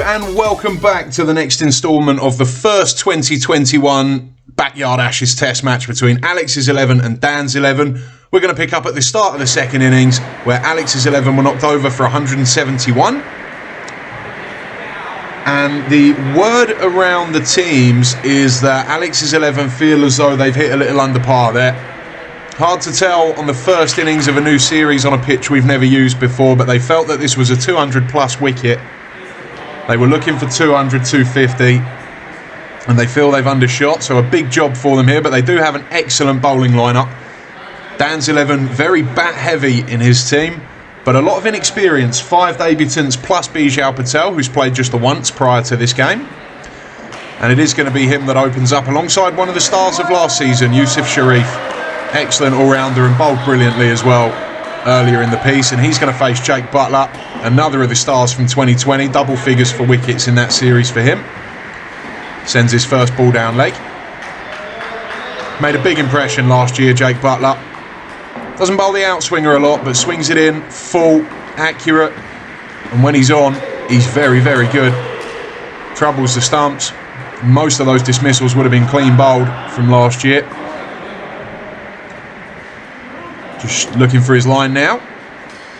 and welcome back to the next instalment of the first 2021 Backyard Ashes Test match between Alex's 11 and Dan's 11. We're going to pick up at the start of the second innings where Alex's 11 were knocked over for 171. And the word around the teams is that Alex's 11 feel as though they've hit a little under par there. Hard to tell on the first innings of a new series on a pitch we've never used before, but they felt that this was a 200 plus wicket. They were looking for 200, 250, and they feel they've undershot, so a big job for them here, but they do have an excellent bowling lineup. Dan's 11 very bat heavy in his team, but a lot of inexperience. 5 debutants plus Bijal Patel, who's played just the once prior to this game. And it is going to be him that opens up alongside one of the stars of last season, Yusuf Sharif. Excellent all-rounder and bowled brilliantly as well earlier in the piece. And he's going to face Jake Butler, another of the stars from 2020. Double figures for wickets in that series for him. Sends his first ball down leg. Made a big impression last year, Jake Butler. Doesn't bowl the outswinger a lot, but swings it in, full, accurate. And when he's on, he's very, very good. Troubles the stumps. Most of those dismissals would have been clean bowled from last year. Just looking for his line now.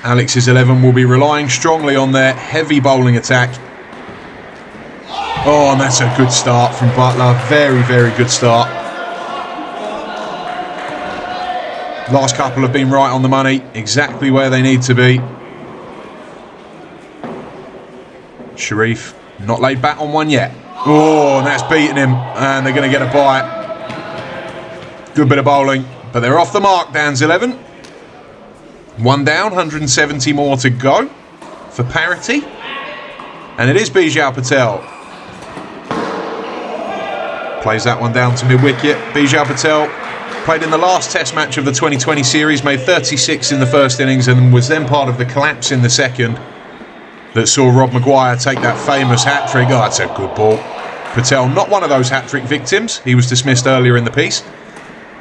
Alex's 11 will be relying strongly on their heavy bowling attack. Oh, and that's a good start from Butler. Very, very good start. Last couple have been right on the money. Exactly where they need to be. Sharif not laid back on one yet. Oh, and that's beaten him. And they're going to get a bite. Good bit of bowling. But they're off the mark, Dan's 11. One down, 170 more to go for parity. And it is Bijal Patel. Plays that one down to mid-wicket. Bijal Patel played in the last test match of the 2020 series, made 36 in the first innings and was then part of the collapse in the second that saw Rob Maguire take that famous hat-trick. Oh, that's a good ball. Patel, not one of those hat-trick victims. He was dismissed earlier in the piece,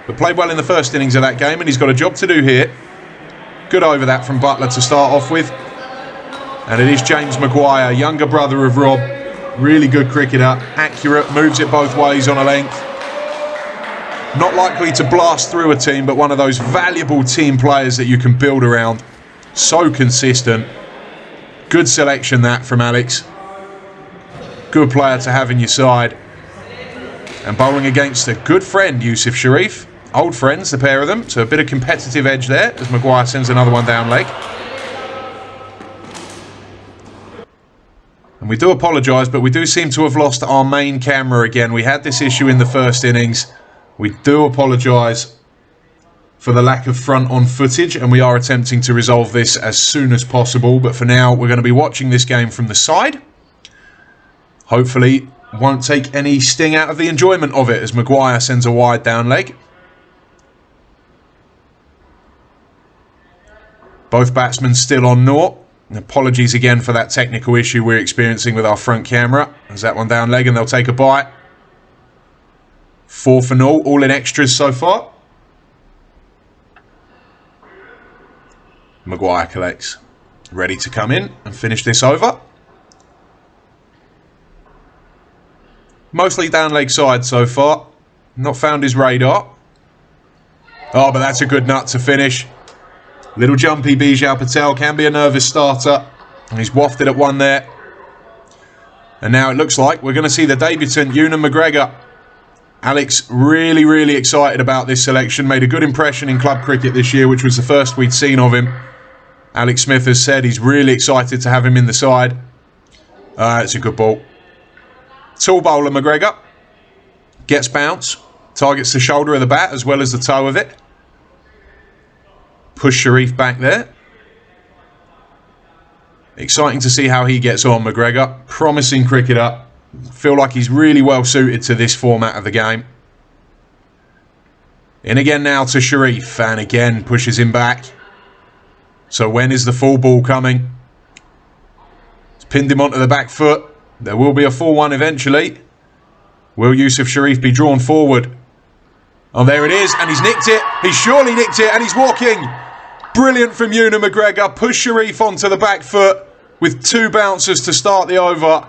but played well in the first innings of that game, and he's got a job to do here. Good over that from Butler to start off with. And it is James Maguire, younger brother of Rob. Really good cricketer, accurate, moves it both ways on a length. Not likely to blast through a team, but one of those valuable team players that you can build around. So consistent. Good selection that from Alex. Good player to have in your side. And bowling against a good friend, Yusuf Sharif. Old friends, the pair of them. So a bit of competitive edge there as Maguire sends another one down leg. And we do apologise, but we do seem to have lost our main camera again. We had this issue in the first innings. We do apologise for the lack of front-on footage, and we are attempting to resolve this as soon as possible. But for now, we're going to be watching this game from the side. Hopefully, won't take any sting out of the enjoyment of it as Maguire sends a wide down leg. Both batsmen still on naught. Apologies again for that technical issue we're experiencing with our front camera. There's that one down leg and they'll take a bite. 4 for 0, all in extras so far. Maguire collects. Ready to come in and finish this over. Mostly down leg side so far. Not found his radar. Oh, but that's a good nut to finish. Little jumpy Bijal Patel, can be a nervous starter. And he's wafted at one there. And now it looks like we're going to see the debutant, Ewan McGregor. Alex really, really excited about this selection. Made a good impression in club cricket this year, which was the first we'd seen of him. Alex Smith has said he's really excited to have him in the side. It's a good ball. Tall bowler McGregor. Gets bounce. Targets the shoulder of the bat as well as the toe of it. Push Sharif back there. Exciting to see how he gets on, McGregor. Promising cricketer. Feel like he's really well suited to this format of the game. In again now to Sharif. And again pushes him back. So when is the full ball coming? It's pinned him onto the back foot. There will be a full one eventually. Will Yusuf Sharif be drawn forward? Oh, there it is. And he's nicked it. He's surely nicked it. And he's walking. Brilliant from Ewan McGregor. Push Sharif onto the back foot with 2 bouncers to start the over.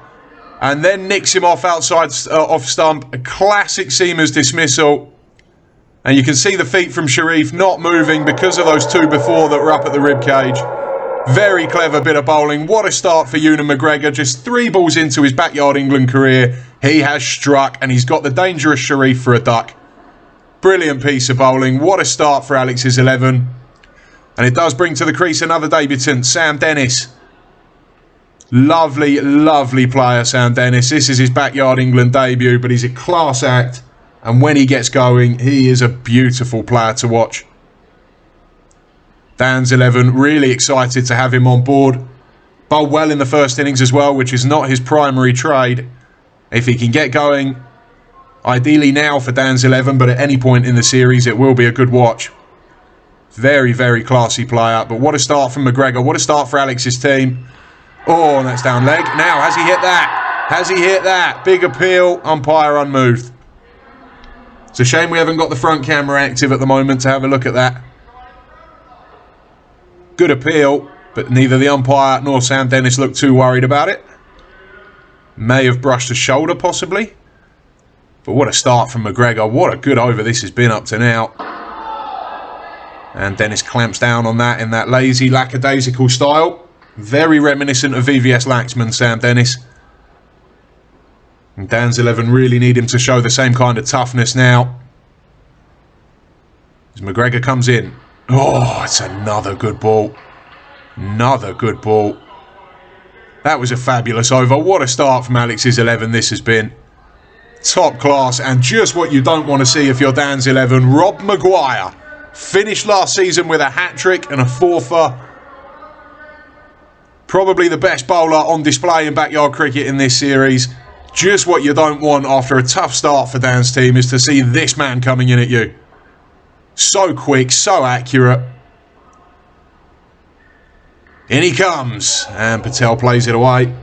and then nicks him off outside off stump. A classic seamer's dismissal. And you can see the feet from Sharif not moving because of those two before that were up at the ribcage. Very clever bit of bowling. What a start for Ewan McGregor. Just 3 balls into his backyard England career. He has struck and he's got the dangerous Sharif for a duck. Brilliant piece of bowling. What a start for Alex's 11. And it does bring to the crease another debutant, Sam Dennis. Lovely, lovely player, Sam Dennis. This is his backyard England debut, but he's a class act. And when he gets going, he is a beautiful player to watch. Dan's 11, really excited to have him on board. Bowled well in the first innings as well, which is not his primary trade. If he can get going, ideally now for Dan's 11, but at any point in the series, it will be a good watch. Very, very classy player. But what a start from McGregor. What a start for Alex's team. Oh, and that's down leg. Now, has he hit that? Has he hit that? Big appeal, umpire unmoved. It's a shame we haven't got the front camera active at the moment to have a look at that. Good appeal, but neither the umpire nor Sam Dennis looked too worried about it. May have brushed the shoulder, possibly. But what a start from McGregor. What a good over this has been up to now. And Dennis clamps down on that in that lazy, lackadaisical style. Very reminiscent of VVS Laxman, Sam Dennis. And Dan's 11 really need him to show the same kind of toughness now. As McGregor comes in. Oh, it's another good ball. Another good ball. That was a fabulous over. What a start from Alex's 11 this has been. Top class and just what you don't want to see if you're Dan's 11. Rob Maguire finished last season with a hat-trick and a fourfer. Probably the best bowler on display in backyard cricket in this series. Just what you don't want after a tough start for Dan's team is to see this man coming in at you. So quick, so accurate. In he comes. And Patel plays it away.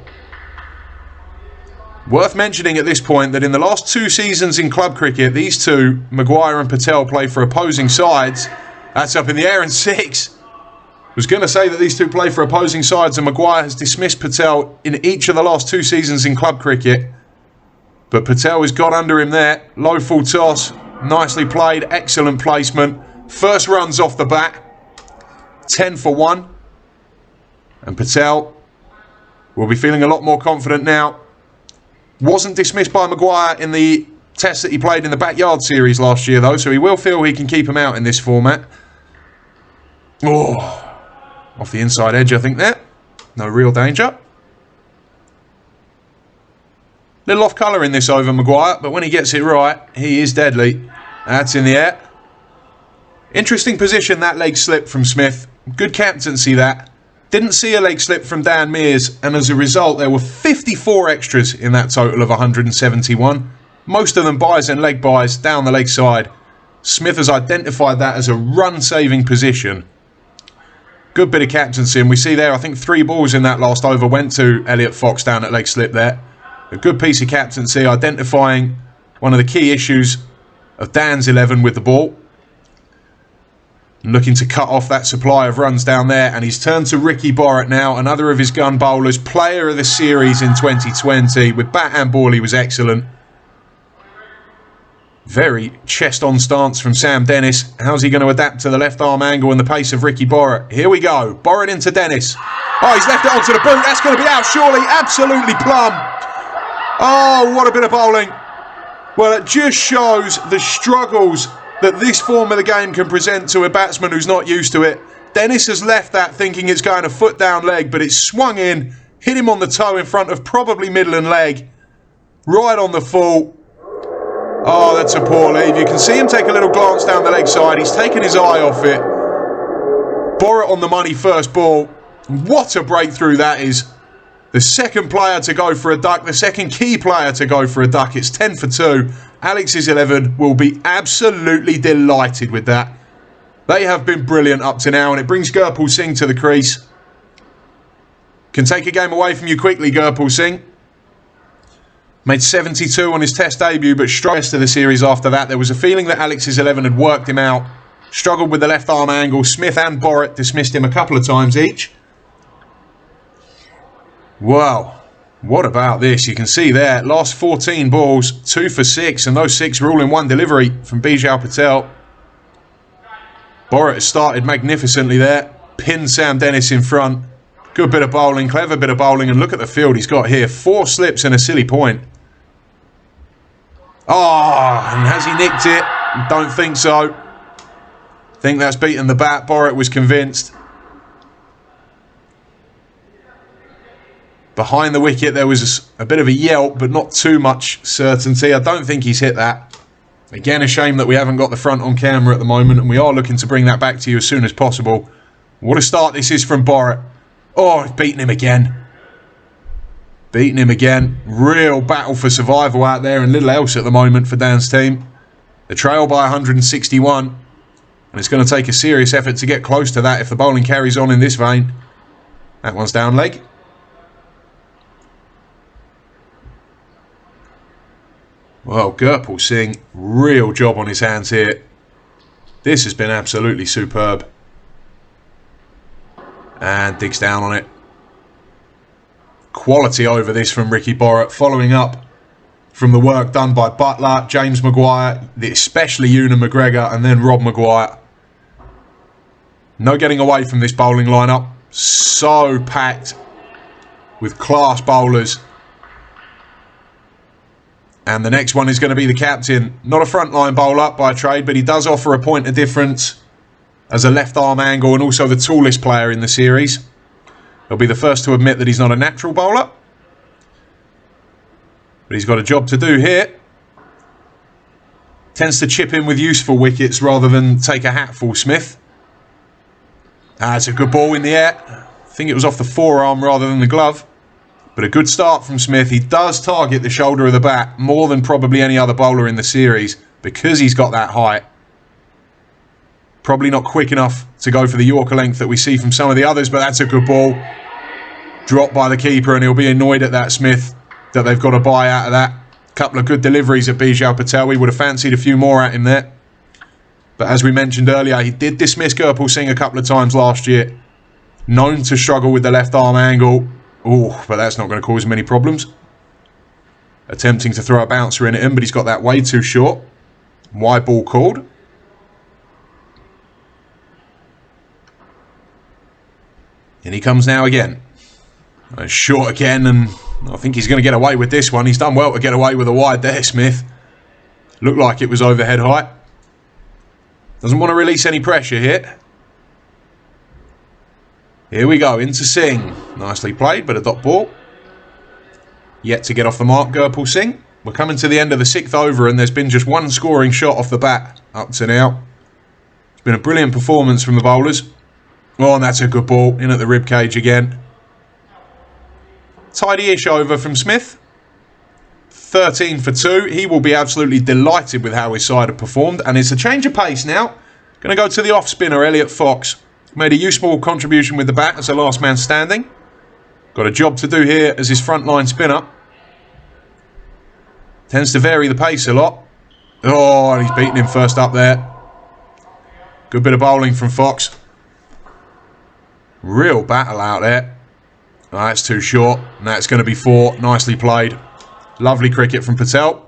Worth mentioning at this point that in the last 2 seasons in club cricket, these two, Maguire and Patel, play for opposing sides. That's up in the air and 6. I was going to say that these two play for opposing sides and Maguire has dismissed Patel in each of the last 2 seasons in club cricket. But Patel has got under him there. Low full toss. Nicely played. Excellent placement. First runs off the bat. 10 for 1. And Patel will be feeling a lot more confident now. Wasn't dismissed by Maguire in the test that he played in the backyard series last year, though. So he will feel he can keep him out in this format. Oh, off the inside edge, I think there. No real danger. Little off colour in this over, Maguire, but when he gets it right, he is deadly. That's in the air. Interesting position, that leg slip from Smith. Good captaincy, that. Didn't see a leg slip from Dan Mears, and as a result, there were 54 extras in that total of 171. Most of them buys and leg buys down the leg side. Smith has identified that as a run-saving position. Good bit of captaincy, and we see there, I think 3 balls in that last over went to Elliot Fox down at leg slip there. A good piece of captaincy, identifying one of the key issues of Dan's 11 with the ball. Looking to cut off that supply of runs down there, and he's turned to Ricky Borrett now, another of his gun bowlers, player of the series in 2020. With bat and ball, he was excellent. Very chest-on stance from Sam Dennis. How's he going to adapt to the left arm angle and the pace of Ricky Borrett? Here we go. Borrett into Dennis. Oh, he's left it onto the boot. That's going to be out, surely. Absolutely plumb. Oh, what a bit of bowling. Well, it just shows the struggles that this form of the game can present to a batsman who's not used to it. Dennis has left that thinking it's going a foot down leg, but it's swung in, hit him on the toe in front of probably middle and leg. Right on the full. Oh, that's a poor leave. You can see him take a little glance down the leg side. He's taken his eye off it. Borrett on the money first ball. What a breakthrough that is. The second player to go for a duck, the second key player to go for a duck. It's 10 for 2. Alex's 11 will be absolutely delighted with that. They have been brilliant up to now, and it brings Gurpal Singh to the crease. Can take a game away from you quickly, Gurpal Singh. Made 72 on his test debut, but struggled rest of the series after that. There was a feeling that Alex's 11 had worked him out. Struggled with the left arm angle. Smith and Borrett dismissed him a couple of times each. Wow. What about this? You can see there, last 14 balls, 2 for 6, and those 6 were all in one delivery from Bijal Patel. Borat has started magnificently there. Pinned Sam Dennis in front. Good bit of bowling, clever bit of bowling, and look at the field he's got here. 4 slips and a silly point. Oh, and has he nicked it? Don't think so. Think that's beaten the bat. Borat was convinced. Behind the wicket there was a bit of a yelp, but not too much certainty. I don't think he's hit that. Again, a shame that we haven't got the front on camera at the moment, and we are looking to bring that back to you as soon as possible. What a start this is from Borat. Oh, he's beaten him again. Beaten him again. Real battle for survival out there, and little else at the moment for Dan's team. The trail by 161, and it's going to take a serious effort to get close to that if the bowling carries on in this vein. That one's down leg. Well, Gurpal Singh, real job on his hands here. This has been absolutely superb. And digs down on it. Quality over this from Ricky Borat, following up from the work done by Butler, James Maguire, especially Ewan McGregor, and then Rob Maguire. No getting away from this bowling lineup. So packed with class bowlers. And the next one is going to be the captain. Not a frontline bowler by trade, but he does offer a point of difference as a left arm angle and also the tallest player in the series. He'll be the first to admit that he's not a natural bowler. But he's got a job to do here. Tends to chip in with useful wickets rather than take a hatful, Smith. That's a good ball in the air. I think it was off the forearm rather than the glove. But a good start from Smith. He does target the shoulder of the bat more than probably any other bowler in the series because he's got that height. Probably not quick enough to go for the Yorker length that we see from some of the others, but that's a good ball. Dropped by the keeper, and he'll be annoyed at that, Smith, that they've got a buy out of that. Couple of good deliveries at Bijal Patel. We would have fancied a few more at him there. But as we mentioned earlier, he did dismiss Gurpal Singh a couple of times last year. Known to struggle with the left arm angle. Oh, but that's not going to cause him any problems. Attempting to throw a bouncer in at him, but he's got that way too short. Wide ball called. And he comes now again. Short again, and I think he's going to get away with this one. He's done well to get away with a wide there, Smith. Looked like it was overhead height. Doesn't want to release any pressure here. Here we go, into Singh. Nicely played, but a dot ball. Yet to get off the mark, Gurpal Singh. We're coming to the end of the 6th over, and there's been just one scoring shot off the bat up to now. It's been a brilliant performance from the bowlers. Oh, and that's a good ball, in at the ribcage again. Tidy-ish over from Smith. 13 for 2. He will be absolutely delighted with how his side have performed, and it's a change of pace now. Going to go to the off-spinner, Elliot Fox. Made a useful contribution with the bat as a last man standing. Got a job to do here as his frontline spinner. Tends to vary the pace a lot. Oh, and he's beaten him first up there. Good bit of bowling from Fox. Real battle out there. Oh, that's too short. And that's going to be 4. Nicely played. Lovely cricket from Patel.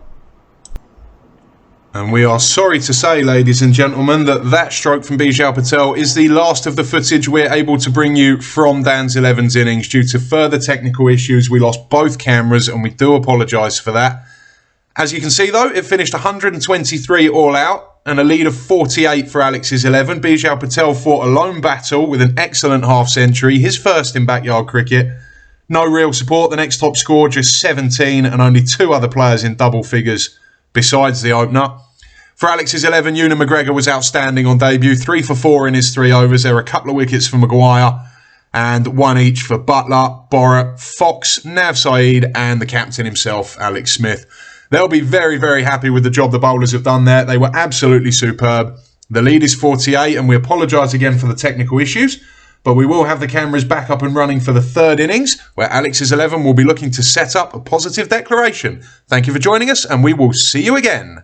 And we are sorry to say, ladies and gentlemen, that stroke from Bijal Patel is the last of the footage we're able to bring you from Dan's 11's innings. Due to further technical issues, we lost both cameras, and we do apologise for that. As you can see, though, it finished 123 all out, and a lead of 48 for Alex's 11. Bijal Patel fought a lone battle with an excellent half-century, his first in backyard cricket. No real support. The next top score, just 17, and only 2 other players in double figures besides the opener. For Alex's 11, Ewan McGregor was outstanding on debut. 3 for 4 in his 3 overs. There were a couple of wickets for Maguire and 1 each for Butler, Borat, Fox, Nav Saeed and the captain himself, Alex Smith. They'll be very, very happy with the job the bowlers have done there. They were absolutely superb. The lead is 48, and we apologise again for the technical issues, but we will have the cameras back up and running for the 3rd innings, where Alex's 11 will be looking to set up a positive declaration. Thank you for joining us, and we will see you again.